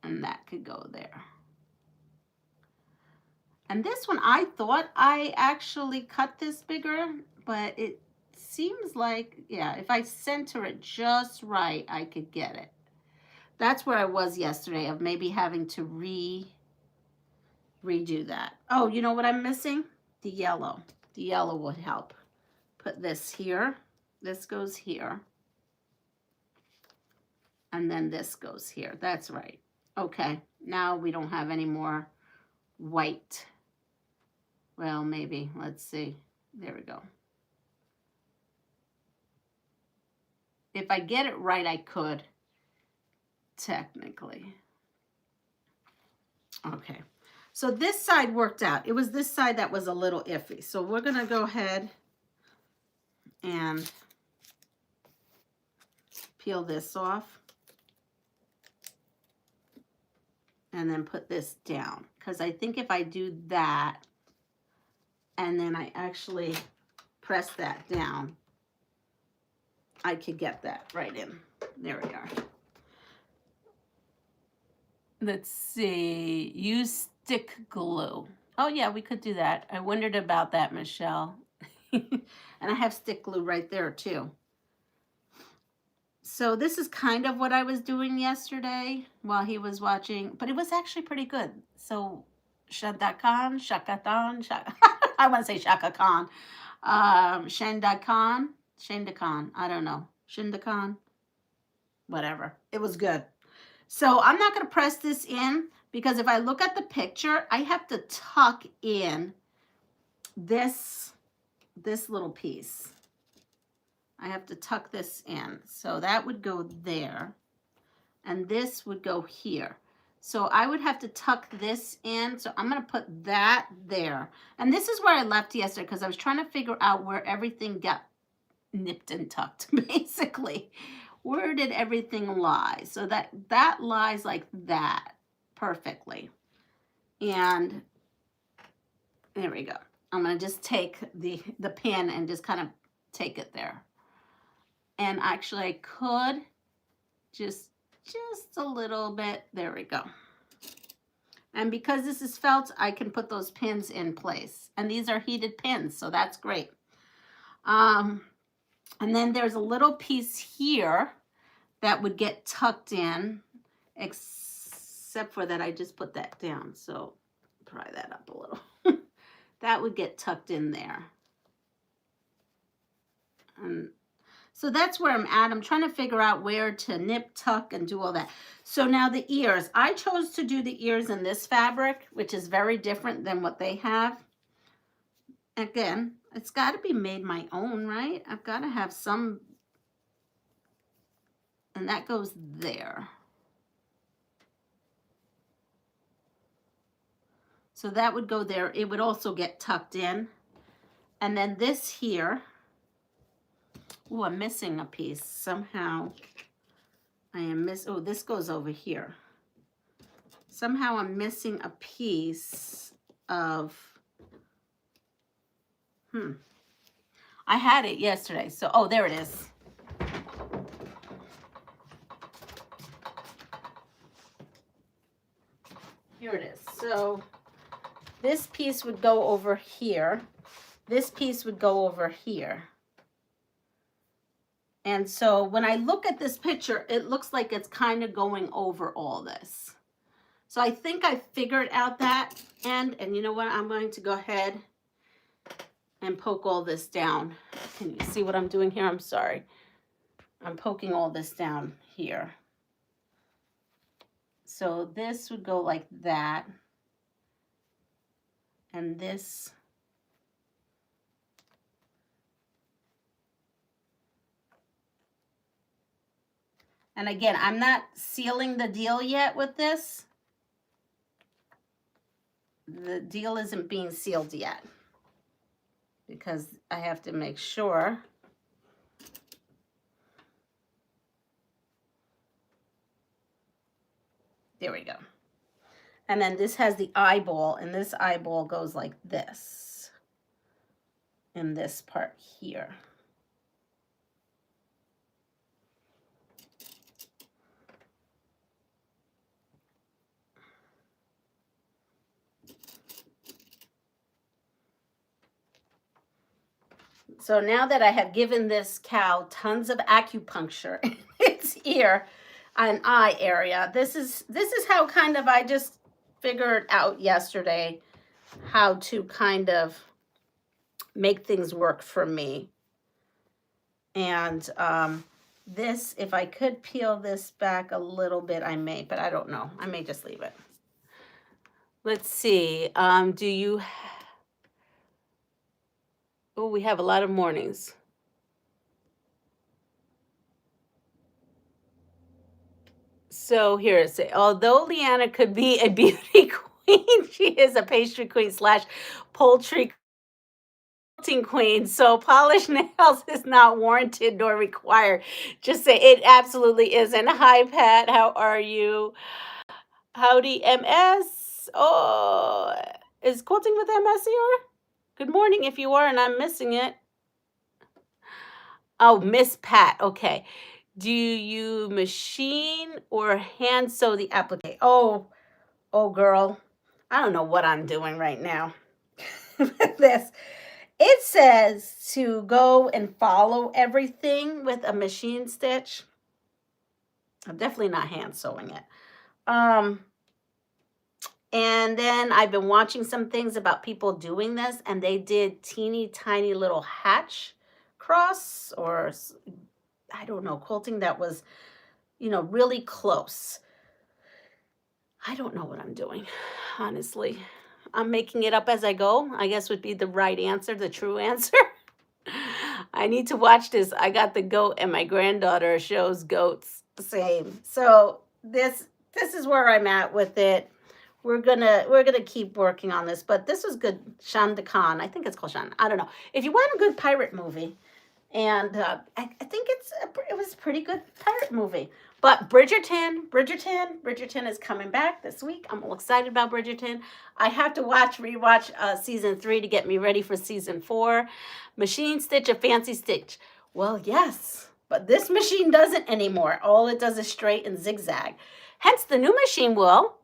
And that could go there. And this one, I thought I actually cut this bigger, but it seems like, yeah, if I center it just right, I could get it. That's where I was yesterday, of maybe having to redo that. Oh, you know what I'm missing? The yellow. The yellow would help. Put this here. This goes here. And then this goes here. That's right. Okay, now we don't have any more white. Well, maybe. Let's see. There we go. If I get it right, I could. Technically. Okay. So this side worked out. It was this side that was a little iffy. So we're going to go ahead and peel this off. And then put this down. Because I think if I do that, and then I actually press that down, I could get that right in. There we are. Let's see. Use stick glue. Oh, yeah, we could do that. I wondered about that, Michelle. And I have stick glue right there, too. So this is kind of what I was doing yesterday while he was watching, but it was actually pretty good. So Shaka Khan, I want to say Shaka Khan. Shinda Khan, I don't know. Shinda Khan. whatever. It was good. So I'm not going to press this in because if I look at the picture, I have to tuck in this little piece. I have to tuck this in. So that would go there. And this would go here. So I would have to tuck this in. So I'm going to put that there. And this is where I left yesterday because I was trying to figure out where everything got nipped and tucked, basically. Where did everything lie? So that lies like that perfectly. And there we go. I'm going to just take the pin and just kind of take it there. And actually I could just a little bit. There we go. And because this is felt, I can put those pins in place. And these are heated pins, so that's great. And then there's a little piece here that would get tucked in, except for that I just put that down. So pry that up a little. That would get tucked in there. And so that's where I'm at. I'm trying to figure out where to nip, tuck, and do all that. So now the ears. I chose to do the ears in this fabric, which is very different than what they have. Again, it's got to be made my own, right? I've got to have some, and that goes there. So that would go there. It would also get tucked in. And then this here, oh, I'm missing a piece somehow. Oh, this goes over here. Somehow I'm missing a piece of, I had it yesterday. So, oh, there it is. Here it is. So this piece would go over here. This piece would go over here. And so when I look at this picture, it looks like it's kind of going over all this. So I think I figured out that end. And you know what? I'm going to go ahead and poke all this down. Can you see what I'm doing here? I'm sorry. I'm poking all this down here. So this would go like that. And this. And again, I'm not sealing the deal yet with this. The deal isn't being sealed yet because I have to make sure. There we go. And then this has the eyeball, and this eyeball goes like this in this part here. So now that I have given this cow tons of acupuncture in its ear and eye area, this is how kind of I just figured out yesterday how to kind of make things work for me. And this, if I could peel this back a little bit, I may, but I don't know. I may just leave it. Let's see. Do you... Oh, we have a lot of mornings. So here it says, although Leanna could be a beauty queen, she is a pastry queen / poultry queen. So polished nails is not warranted nor required. Just say it absolutely isn't. Hi, Pat. How are you? Howdy, MS. Oh, is quilting with MS here? Good morning if you are and I'm missing it. Oh, Miss Pat. Okay. Do you machine or hand sew the applique? Oh, girl. I don't know what I'm doing right now with this. It says to go and follow everything with a machine stitch. I'm definitely not hand sewing it. And then I've been watching some things about people doing this, and they did teeny tiny little hatch cross, or I don't know, quilting that was, really close. I don't know what I'm doing, honestly. I'm making it up as I go, I guess would be the right answer, the true answer. I need to watch this. I got the goat and my granddaughter shows goats same. So this is where I'm at with it. We're gonna keep working on this, but this was good. Shan de Khan, I think it's called Shan. I don't know. If you want a good pirate movie, and I think it was a pretty good pirate movie. But Bridgerton is coming back this week. I'm all excited about Bridgerton. I have to rewatch season 3 to get me ready for season 4. Machine stitch a fancy stitch. Well, yes, but this machine doesn't anymore. All it does is straight and zigzag. Hence, the new machine will.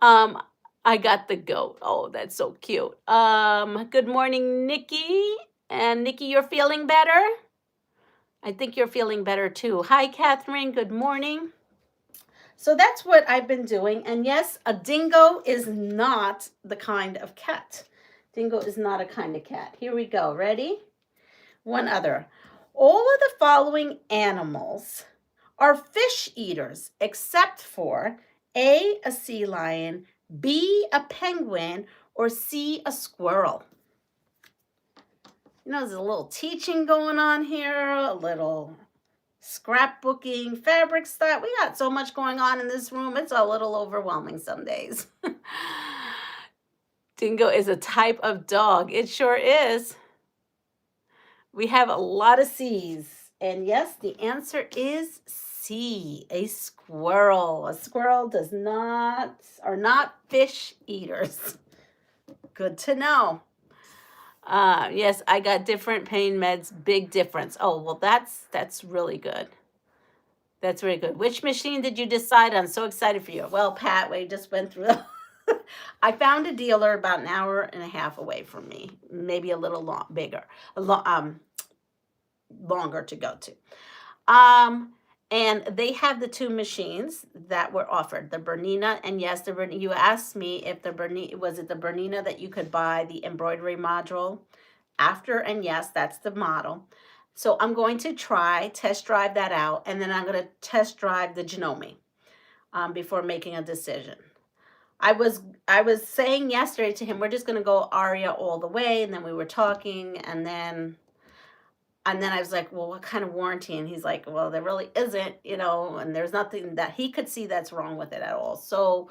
I got the goat. Oh, that's so cute. Good morning, Nikki. And Nikki, you're feeling better? I think you're feeling better too. Hi, Catherine. Good morning. So that's what I've been doing. And yes, a dingo is not the kind of cat. Dingo is not a kind of cat. Here we go. Ready? One other. All of the following animals are fish eaters, except for A, a sea lion, B, a penguin, or C, a squirrel. There's a little teaching going on here, a little scrapbooking, fabric stuff. We got so much going on in this room. It's a little overwhelming some days. Dingo is a type of dog. It sure is. We have a lot of C's. And yes, the answer is C, a squirrel. A squirrel are not fish eaters. Good to know. Yes, I got different pain meds, big difference. Oh, well, that's really good. That's really good. Which machine did you decide on? So excited for you. Well, Pat, we just went through. I found a dealer about an hour and a half away from me, maybe a little longer to go to. And they have the 2 machines that were offered, the Bernina, and yes, you asked me if was it the Bernina that you could buy the embroidery module after, and yes, that's the model. So I'm going to test drive that out, and then I'm going to test drive the Janome before making a decision. I was saying yesterday to him, we're just going to go Aria all the way, and then we were talking, and then I was like, well, what kind of warranty? And he's like, well, there really isn't, and there's nothing that he could see that's wrong with it at all. So,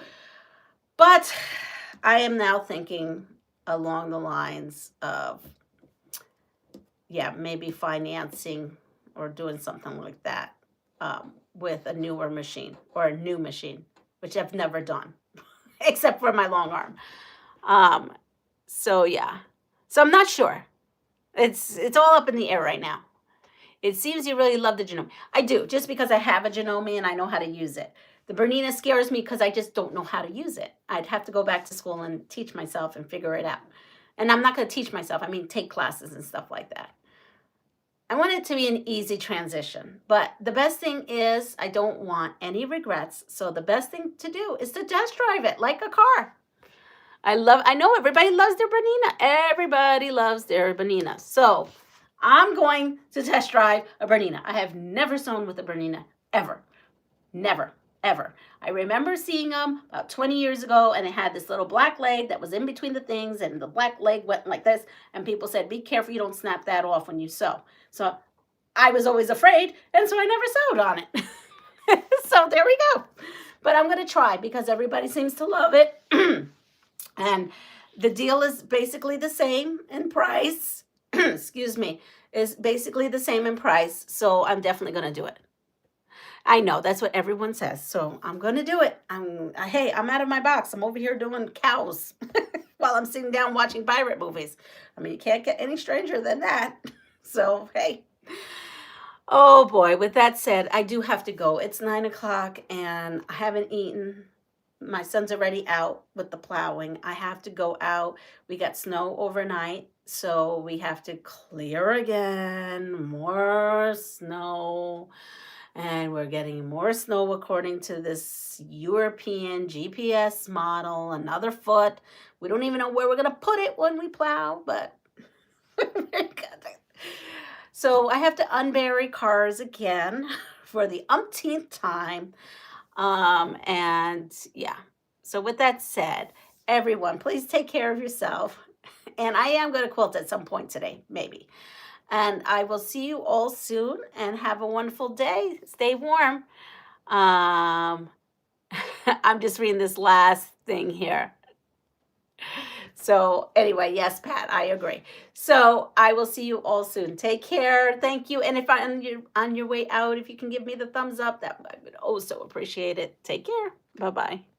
but I am now thinking along the lines of, maybe financing or doing something like that with a newer machine or a new machine, which I've never done, except for my long arm. So, yeah. So I'm not sure. It's all up in the air right now. It seems you really love the Janome. I do, just because I have a Janome and I know how to use it. The Bernina scares me because I just don't know how to use it. I'd have to go back to school and teach myself and figure it out. And I'm not going to teach myself. I mean, take classes and stuff like that. I want it to be an easy transition. But the best thing is I don't want any regrets. So the best thing to do is to test drive it like a car. I know everybody loves their Bernina. Everybody loves their Bernina. So I'm going to test drive a Bernina. I have never sewn with a Bernina, ever. Never, ever. I remember seeing them about 20 years ago, and it had this little black leg that was in between the things, and the black leg went like this, and people said, be careful you don't snap that off when you sew. So I was always afraid, and so I never sewed on it. So there we go. But I'm going to try because everybody seems to love it. And the deal is basically the same in price. Excuse me, is basically the same in price. So I'm definitely going to do it. I know that's what everyone says. So I'm going to do it. Hey, I'm out of my box. I'm over here doing cows while I'm sitting down watching pirate movies. I mean, you can't get any stranger than that. So, hey. Oh boy, with that said, I do have to go. It's 9 o'clock and I haven't eaten. My son's already out with the plowing. I have to go out. We got snow overnight, so we have to clear again. More snow. And we're getting more snow according to this European GPS model. Another foot. We don't even know where we're going to put it when we plow, but so I have to unbury cars again for the umpteenth time. And yeah. So with that said, everyone, please take care of yourself. And I am going to quilt at some point today, maybe. And I will see you all soon and have a wonderful day. Stay warm. Um, I'm just reading this last thing here. So anyway, yes, Pat, I agree. So I will see you all soon. Take care. Thank you. And if on your way out, if you can give me the thumbs up, that I would also appreciate it. Take care. Bye-bye.